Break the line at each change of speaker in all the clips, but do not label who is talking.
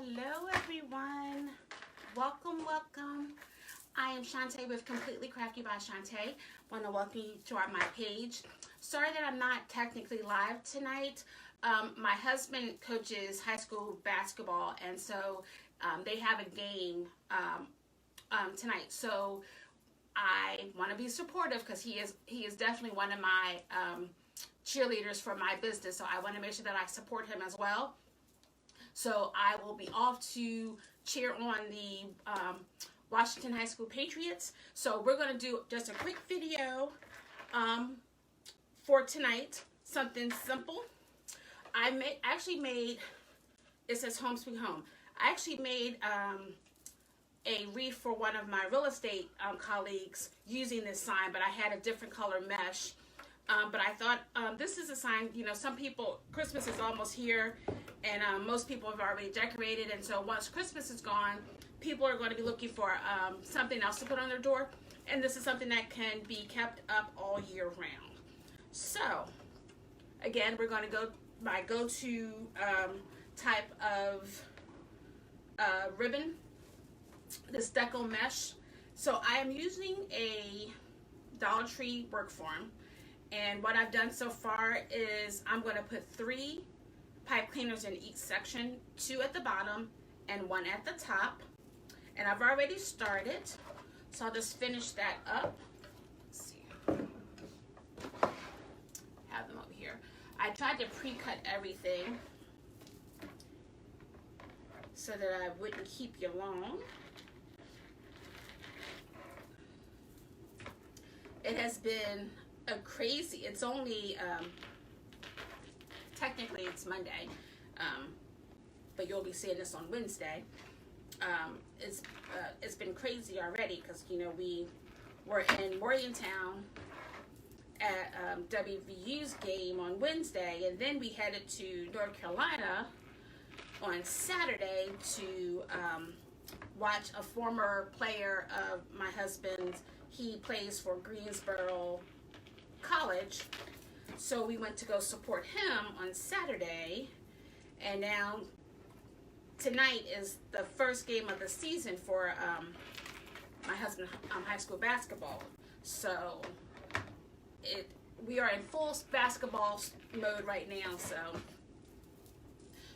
Hello everyone, welcome. I am Shantae with CompletelyCraftybyChanti. Want to welcome you to my page. Sorry that I'm not technically live tonight. My husband coaches high school basketball, and so they have a game tonight. So I want to be supportive because he is definitely one of my cheerleaders for my business. So I want to make sure that I support him as well. So I will be off to cheer on the Washington High School Patriots. So we're going to do just a quick video for tonight, something simple. I actually made, it says Home Sweet Home. I actually made a wreath for one of my real estate colleagues using this sign, but I had a different color mesh. But I thought this is a sign, you know, some people, Christmas is almost here, and most people have already decorated, and so once Christmas is gone, people are going to be looking for something else to put on their door, and this is something that can be kept up all year round. So, again, we're going to go, my go-to type of ribbon, this deco mesh. So I am using a Dollar Tree work form. And what I've done so far is I'm going to put 3 pipe cleaners in each section, 2 at the bottom and 1 at the top. And I've already started, so I'll just finish that up. Let's see. Have them over here. I tried to pre-cut everything so that I wouldn't keep you long. It has been a crazy, it's only technically it's Monday, but you'll be seeing this on Wednesday. It's been crazy already because, you know, we were in Morgantown at WVU's game on Wednesday, and then we headed to North Carolina on Saturday to watch a former player of my husband's. He plays for Greensboro College, so we went to go support him on Saturday, and now tonight is the first game of the season for my husband's high school basketball. So we are in full basketball mode right now, so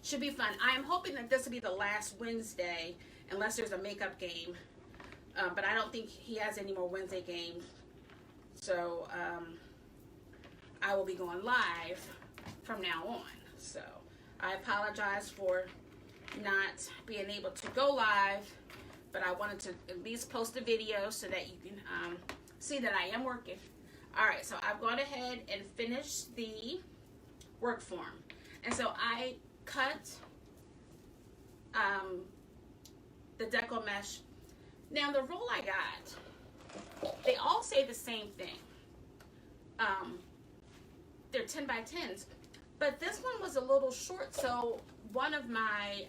should be fun. I am hoping that this will be the last Wednesday unless there's a makeup game, but I don't think he has any more Wednesday games. So I will be going live from now on. So I apologize for not being able to go live, but I wanted to at least post a video so that you can see that I am working. All right, so I've gone ahead and finished the work form. And so I cut the deco mesh. Now the roll I got, they all say the same thing. They're 10 by 10s, but this one was a little short, so one of my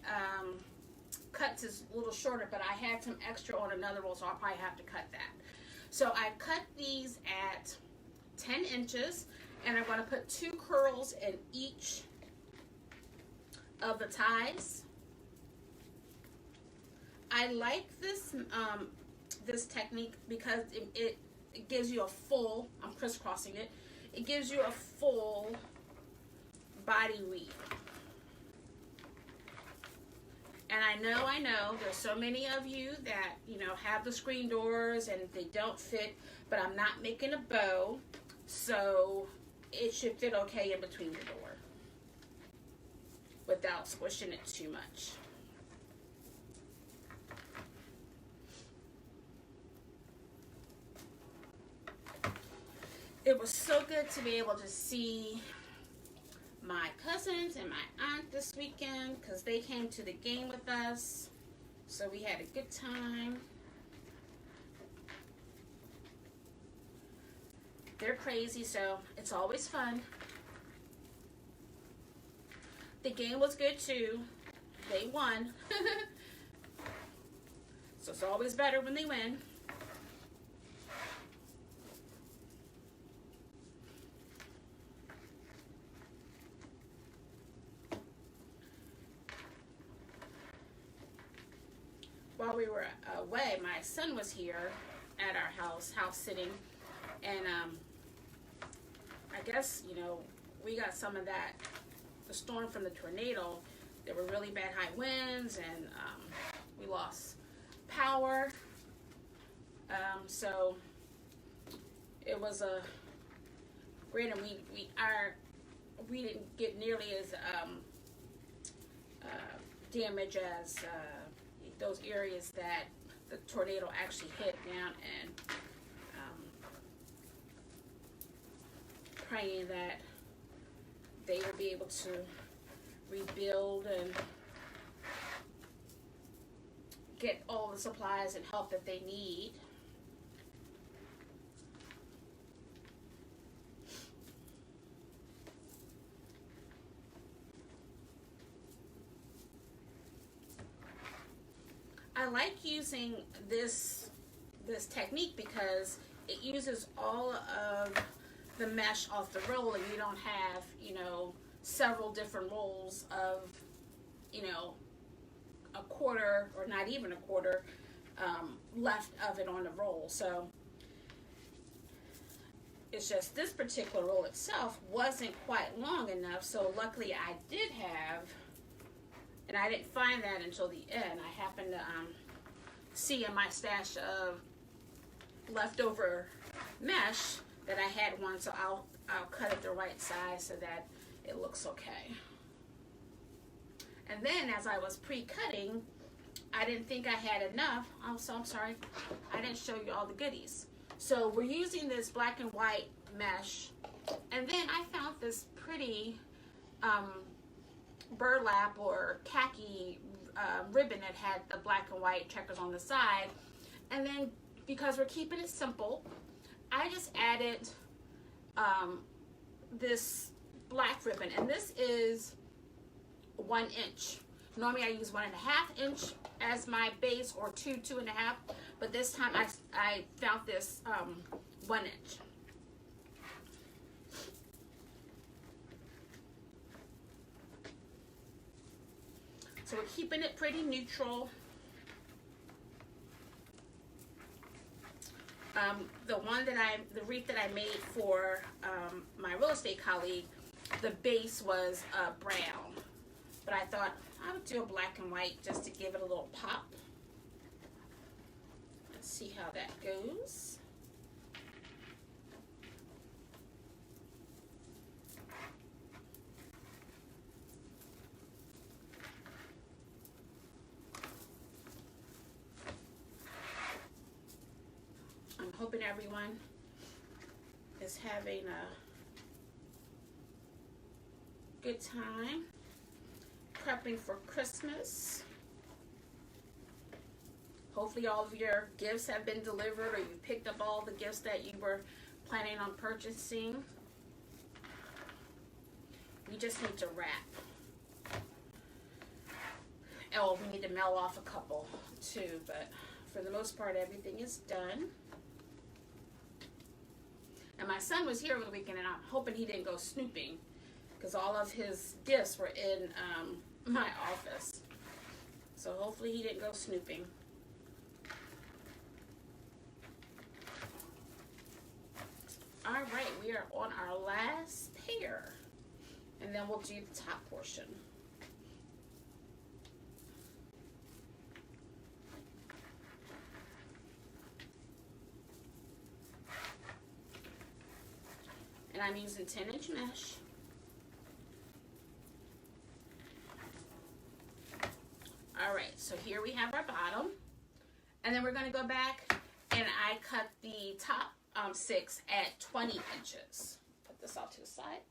cuts is a little shorter, but I had some extra on another roll, so I'll probably have to cut that. So I cut these at 10 inches, and I'm going to put 2 curls in each of the ties. I like this this technique because it gives you a full, I'm crisscrossing it, it gives you a full body weave. And I know, there's so many of you that, you know, have the screen doors and they don't fit, but I'm not making a bow, so it should fit okay in between the door without squishing it too much. It was so good to be able to see my cousins and my aunt this weekend because they came to the game with us. So we had a good time. They're crazy, so it's always fun. The game was good too. They won. So it's always better when they win. while we were away, my son was here at our house sitting, and I guess, you know, we got some of that, the storm from the tornado. There were really bad high winds, and we lost power. So it was a great, and we didn't get nearly as damage as those areas that the tornado actually hit down, and praying that they will be able to rebuild and get all the supplies and help that they need. I like using this technique because it uses all of the mesh off the roll, and you don't have, you know, several different rolls of, you know, a quarter or not even a quarter left of it on the roll. So it's just this particular roll itself wasn't quite long enough, so luckily I did have, and I didn't find that until the end. I happened to see in my stash of leftover mesh that I had one, so I'll cut it the right size so that it looks okay. And then as I was pre-cutting, I didn't think I had enough. Oh, so I'm sorry, I didn't show you all the goodies. So we're using this black and white mesh, and then I found this pretty burlap or khaki ribbon that had the black and white checkers on the side. And then because we're keeping it simple, I just added this black ribbon, and this is 1 inch. Normally I use 1.5 inch as my base, or 2.5, but this time I found this 1 inch. So we're keeping it pretty neutral. The wreath that I made for my real estate colleague, the base was brown, but I thought I would do a black and white just to give it a little pop. Let's see how that goes. I'm hoping everyone is having a good time prepping for Christmas. Hopefully all of your gifts have been delivered, or you picked up all the gifts that you were planning on purchasing. We just need to wrap. Oh, we need to mail off a couple too, but for the most part everything is done. And my son was here over the weekend, and I'm hoping he didn't go snooping, because all of his gifts were in my office. So hopefully he didn't go snooping. All right, we are on our last pair, and then we'll do the top portion. And I'm using 10-inch mesh. All right, so here we have our bottom. And then we're gonna go back, and I cut the top 6 at 20 inches. Put this off to the side.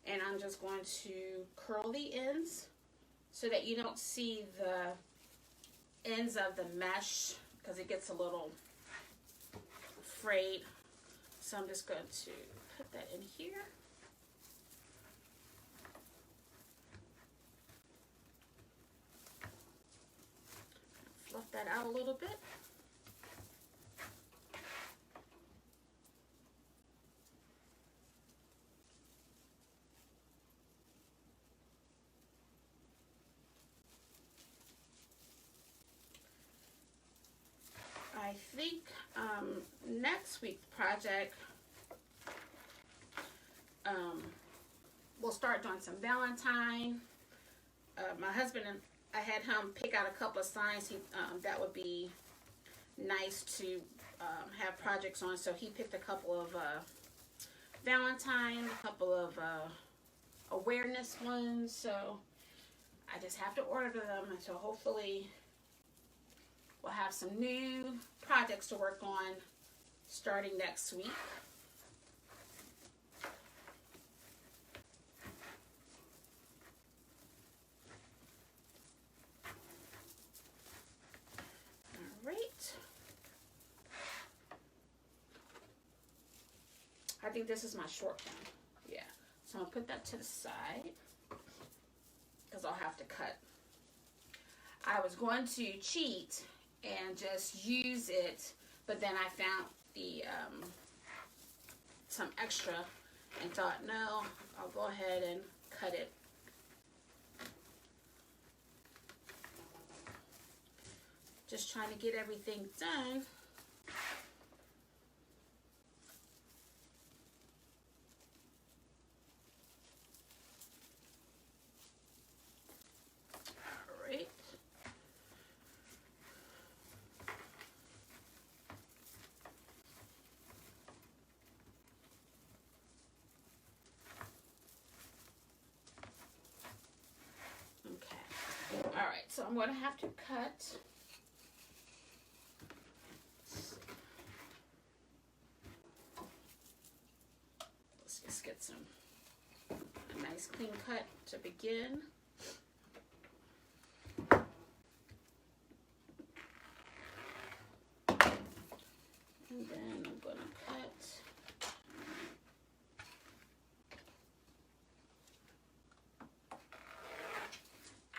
And I'm just going to curl the ends so that you don't see the ends of the mesh, because it gets a little frayed. So I'm just going to put that in here. Fluff that out a little bit. think next week's project, we'll start doing some Valentine. My husband and I had him pick out a couple of signs that would be nice to have projects on. So he picked a couple of Valentine, a couple of awareness ones. So I just have to order them, and so hopefully we'll have some new projects to work on starting next week. All right. I think this is my short one. Yeah. So I'll put that to the side because I'll have to cut. I was going to cheat and just use it, but then I found the some extra and thought, no, I'll go ahead and cut it. Just trying to get everything done. So I'm going to have to cut. Let's just get a nice clean cut to begin. And then I'm going to cut.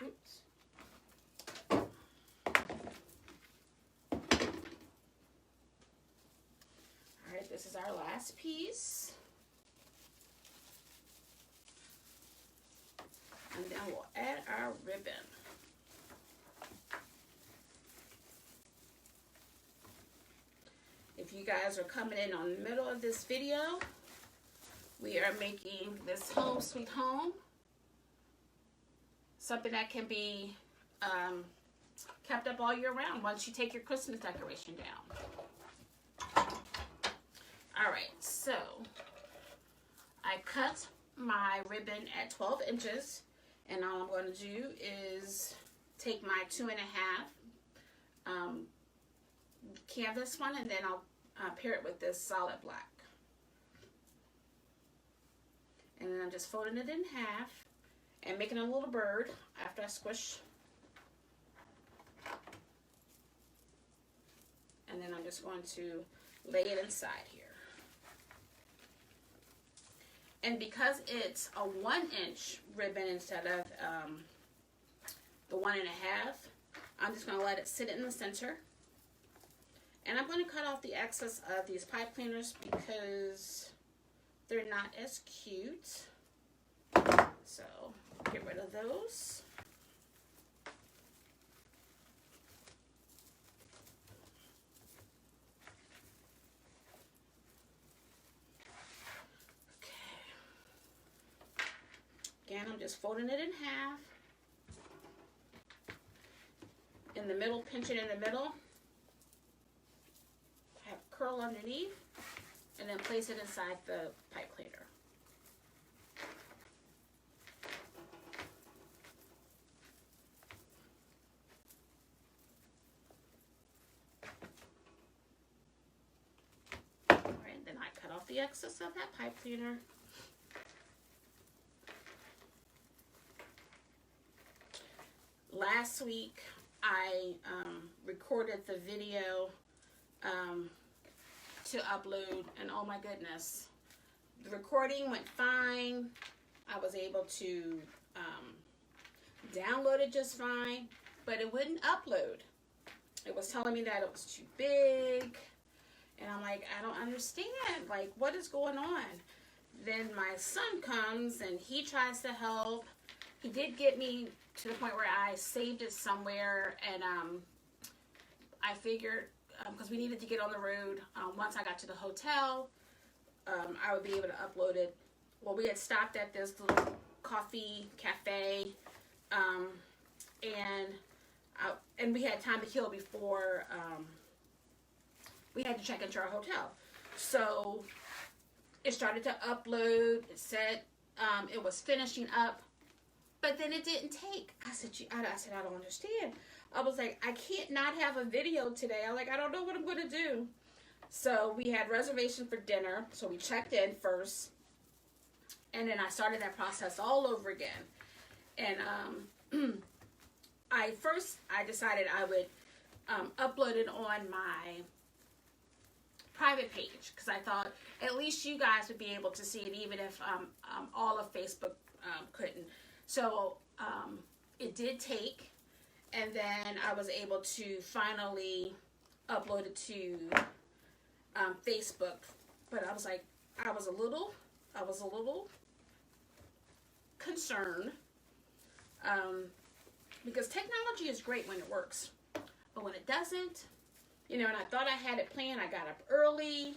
Oops. This is our last piece. And then we'll add our ribbon. If you guys are coming in on the middle of this video, we are making this home sweet home something that can be kept up all year round once you take your Christmas decoration down. All right, so I cut my ribbon at 12 inches, and all I'm going to do is take my 2.5 canvas one, and then I'll pair it with this solid black. And then I'm just folding it in half and making a little bird after I squish. And then I'm just going to lay it inside here. And because it's a 1-inch ribbon instead of the 1.5, I'm just going to let it sit in the center. And I'm going to cut off the excess of these pipe cleaners because they're not as cute. So get rid of those. Again, I'm just folding it in half. In the middle, pinch it in the middle. Have curl underneath. And then place it inside the pipe cleaner. Alright, then I cut off the excess of that pipe cleaner. Last week, I recorded the video to upload, and oh my goodness, the recording went fine. I was able to download it just fine, but it wouldn't upload. It was telling me that it was too big, and I'm like, I don't understand. Like, what is going on? Then my son comes, and he tries to help. He did get me to the point where I saved it somewhere, and I figured because we needed to get on the road. Once I got to the hotel, I would be able to upload it. Well, we had stopped at this little coffee cafe, and we had time to kill before we had to check into our hotel. So it started to upload. It said it was finishing up, but then it didn't take. I said, I don't understand. I was like, I can't not have a video today. I don't know what I'm going to do. So we had reservation for dinner. So we checked in first. And then I started that process all over again. And I decided I would upload it on my private page, because I thought at least you guys would be able to see it, even if all of Facebook couldn't. So it did take, and then I was able to finally upload it to Facebook. But I was like, I was a little concerned, because technology is great when it works, but when it doesn't, and I thought I had it planned. I got up early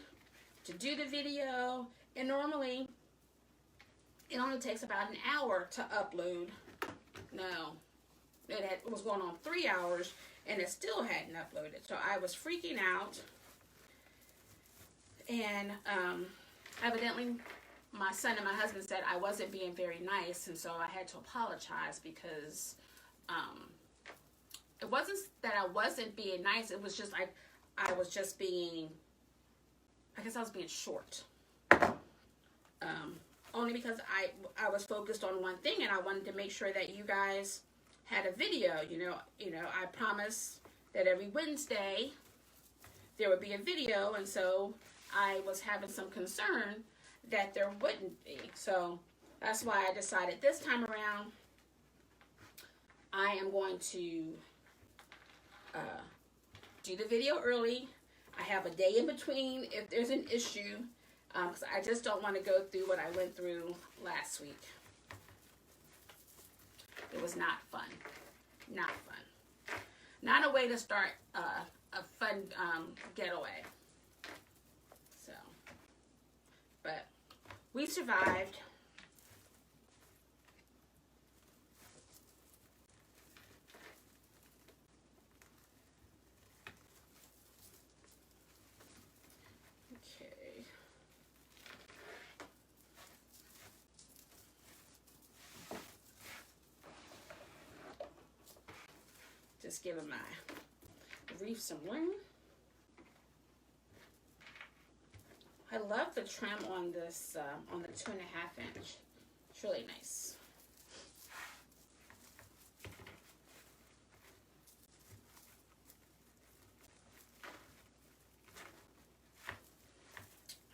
to do the video, and normally it only takes about an hour to upload. No, it was going on 3 hours, and it still hadn't uploaded. So I was freaking out, and evidently my son and my husband said I wasn't being very nice, and so I had to apologize, because it wasn't that I wasn't being nice. It was just I was just being, I guess I was being short. Only because I was focused on one thing, and I wanted to make sure that you guys had a video. I promised that every Wednesday there would be a video, and so I was having some concern that there wouldn't be. So that's why I decided this time around I am going to do the video early. I have a day in between if there's an issue, because I just don't want to go through what I went through last week. It was not fun. Not fun. Not a way to start a fun getaway. So, but we survived. Okay. Just giving my Wreath some room. I love the trim on this, on the 2.5 inch. It's really nice.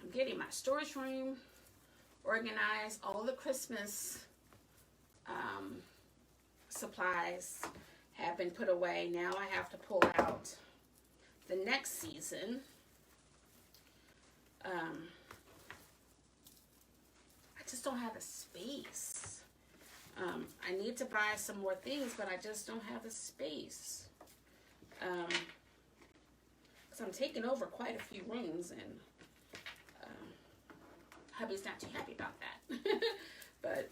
I'm getting my storage room organized. All the Christmas supplies have been put away. Now I have to pull out the next season. I just don't have the space. I need to buy some more things, but I just don't have the space. Because I'm taking over quite a few rooms, and hubby's not too happy about that. But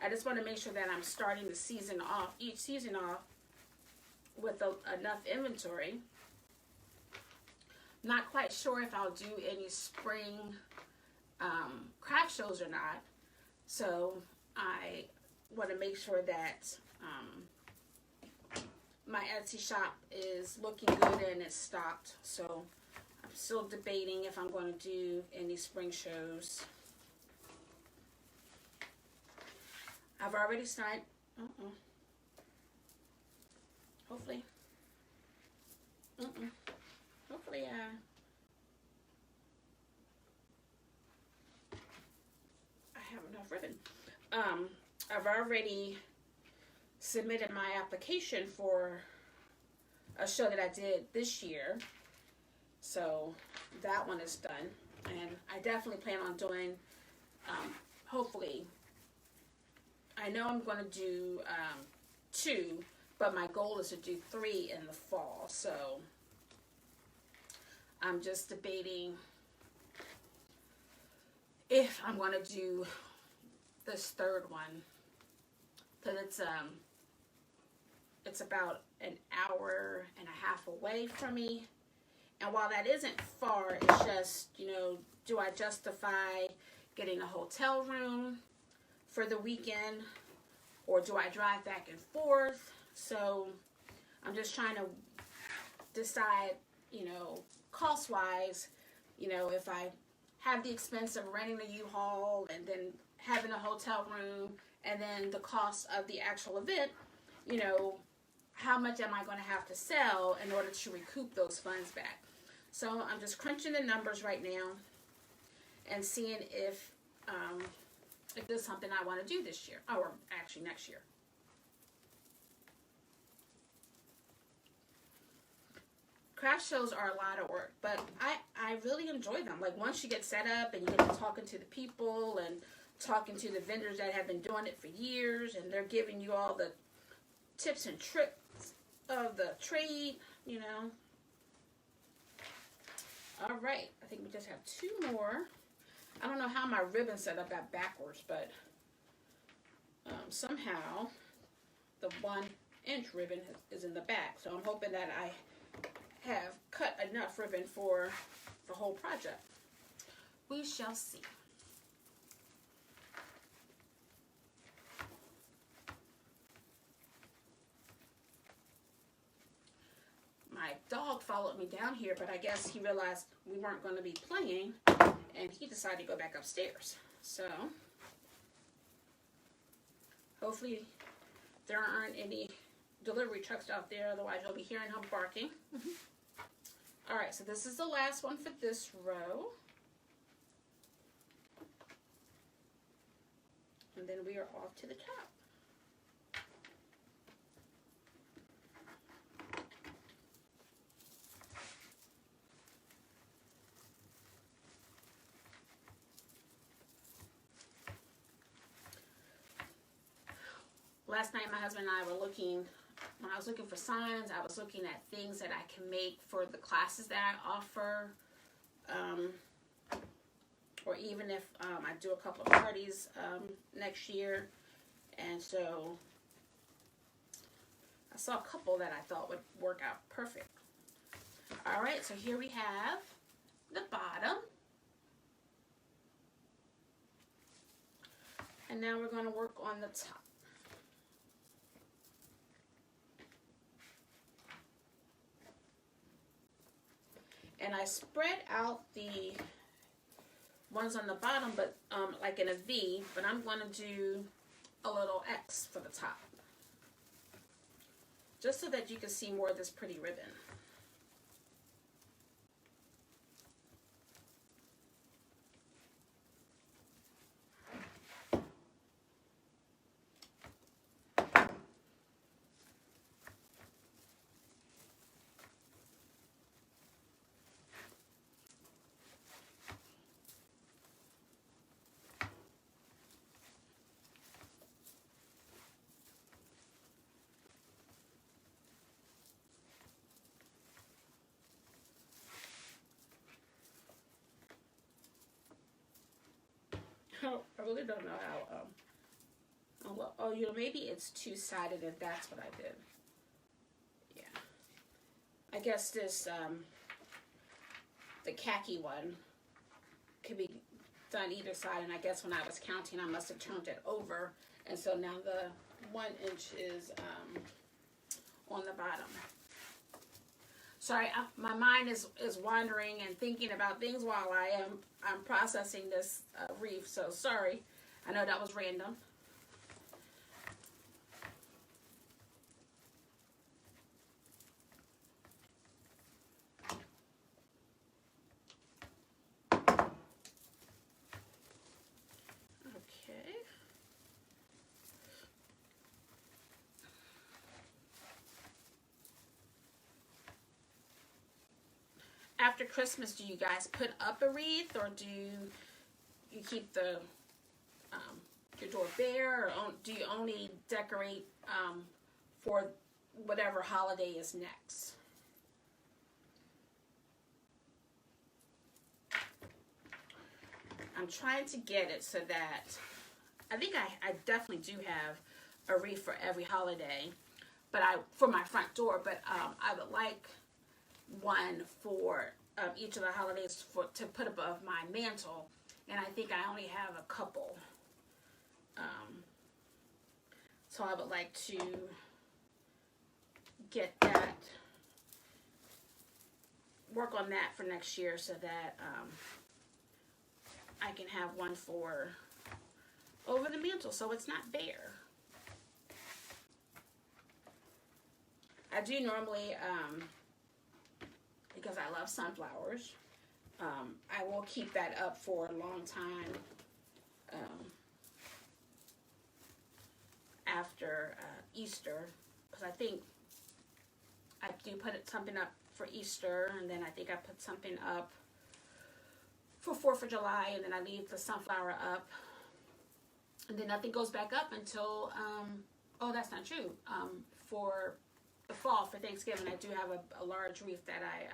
I just want to make sure that I'm starting the season off, each season off, with enough inventory. Not quite sure if I'll do any spring craft shows or not. So I want to make sure that my Etsy shop is looking good and it's stocked. So I'm still debating if I'm going to do any spring shows. I've already started. Hopefully. Hopefully, I have enough ribbon. I've already submitted my application for a show that I did this year. So that one is done. And I definitely plan on doing, hopefully, I know I'm going to do 2, but my goal is to do 3 in the fall. So I'm just debating if I'm going to do this third one, because it's about an hour and a half away from me. And while that isn't far, it's just, you know, do I justify getting a hotel room for the weekend, or do I drive back and forth? So I'm just trying to decide, you know, cost-wise, you know, if I have the expense of renting a U-Haul and then having a hotel room and then the cost of the actual event, you know, how much am I going to have to sell in order to recoup those funds back? So I'm just crunching the numbers right now and seeing if there's something I want to do this year, or actually next year. Craft shows are a lot of work, but I really enjoy them. Like, once you get set up and you get to talking to the people and talking to the vendors that have been doing it for years, and they're giving you all the tips and tricks of the trade, you know. All right, I think we just have 2 more. I don't know how my ribbon's set up backwards, but somehow the 1-inch ribbon is in the back. So I'm hoping that I have cut enough ribbon for the whole project. We shall see. My dog followed me down here, but I guess he realized we weren't going to be playing, and he decided to go back upstairs. So hopefully there aren't any delivery trucks out there, otherwise you'll be hearing him barking. All right, so this is the last one for this row. And then we are off to the top. Last night my husband and I were looking, when I was looking for signs, I was looking at things that I can make for the classes that I offer, or even if I do a couple of parties next year. And so I saw a couple that I thought would work out perfect. All right, so here we have the bottom. And now we're going to work on the top. And I spread out the ones on the bottom, but like in a V, but I'm going to do a little X for the top, just so that you can see more of this pretty ribbon. I really don't know how, oh, you know, maybe it's two-sided and that's what I did. Yeah. I guess this, the khaki one could be done either side, and I guess when I was counting, I must have turned it over, and so now the 1 inch is on the bottom. Sorry, my mind is wandering and thinking about things while I'm processing this wreath, so sorry. I know that was random. Okay. After Christmas, do you guys put up a wreath, or do you keep the your door bare, or do you only decorate for whatever holiday is next? I'm trying to get it so that I think I definitely do have a wreath for every holiday, but for my front door. But I would like one for each of the holidays to put above my mantle, and I think I only have a couple. So I would like to get that, work on that for next year so that I can have one for over the mantle so it's not bare. I do normally, because I love sunflowers, I will keep that up for a long time after Easter, because I think I do put something up for Easter, and then I think I put something up for 4th of July, and then I leave the sunflower up, and then nothing goes back up until, oh, that's not true, for the fall, for Thanksgiving. I do have a large wreath that I,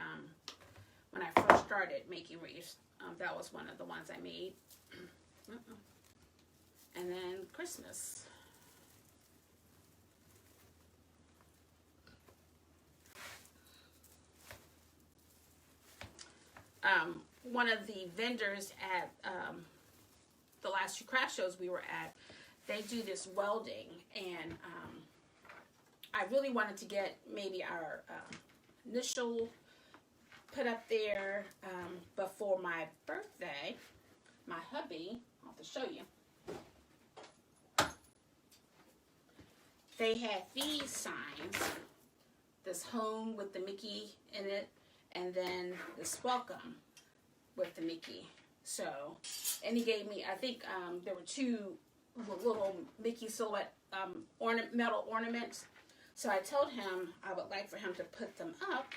when I first started making wreaths, that was one of the ones I made. And then Christmas. One of the vendors at the last 2 craft shows we were at, they do this welding, and I really wanted to get maybe our initial put up there before my birthday. My hubby, I'll have to show you. They had these signs, this home with the Mickey in it, and then this welcome with the Mickey. So, and he gave me, I think there were 2 little Mickey silhouette metal ornaments. So I told him I would like for him to put them up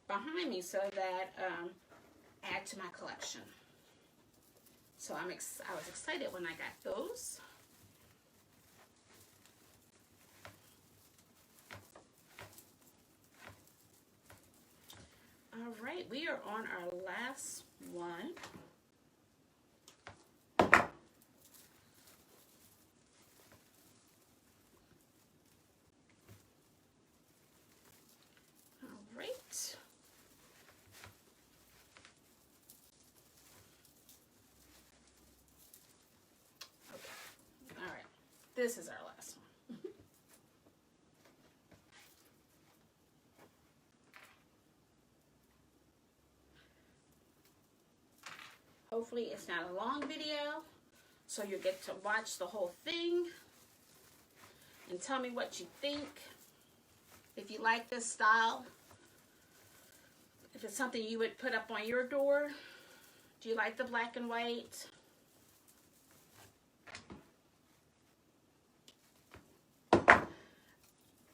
behind me so that add to my collection. So I was excited when I got those. All right, we are on our last one. All right. Okay. All right. This is our last one. Hopefully it's not a long video, so you get to watch the whole thing and tell me what you think. If you like this style, if it's something you would put up on your door. Do you like the black and white?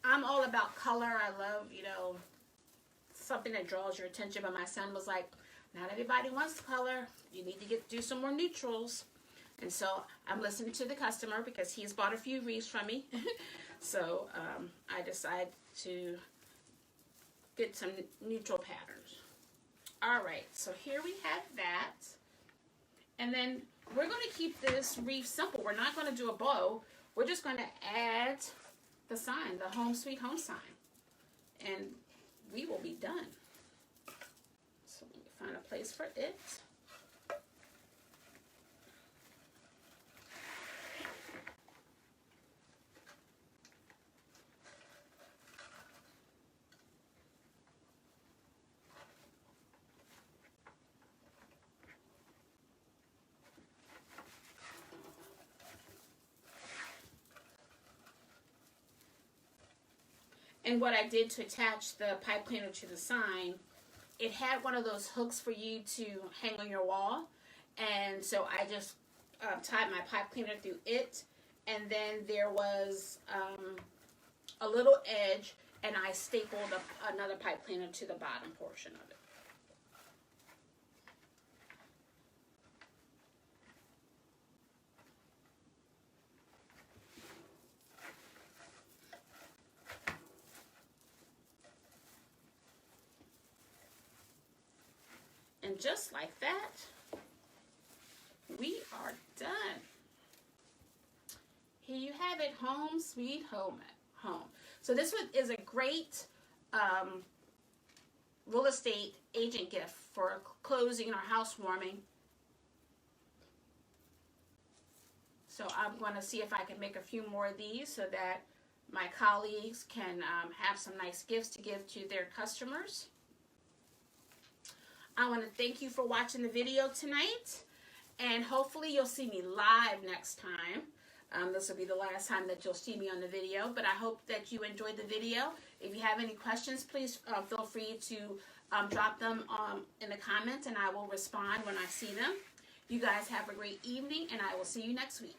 I'm all about color. I love, you know, something that draws your attention. But my son was like, not everybody wants color. You need to do some more neutrals. And so I'm listening to the customer because he's bought a few wreaths from me. So I decided to get some neutral patterns. All right, so here we have that. And then we're going to keep this wreath simple. We're not going to do a bow. We're just going to add the sign, the home sweet home sign. And we will be done. So let me find a place for it. And what I did to attach the pipe cleaner to the sign, it had one of those hooks for you to hang on your wall. And so I just tied my pipe cleaner through it. And then there was a little edge, and I stapled another pipe cleaner to the bottom portion of it. And just like that, we are done. Here you have it, home sweet home. So this one is a great real estate agent gift for closing or housewarming. So I'm going to see if I can make a few more of these so that my colleagues can have some nice gifts to give to their customers. I want to thank you for watching the video tonight, and hopefully you'll see me live next time. This will be the last time that you'll see me on the video, but I hope that you enjoyed the video. If you have any questions, please feel free to drop them in the comments, and I will respond when I see them. You guys have a great evening, and I will see you next week.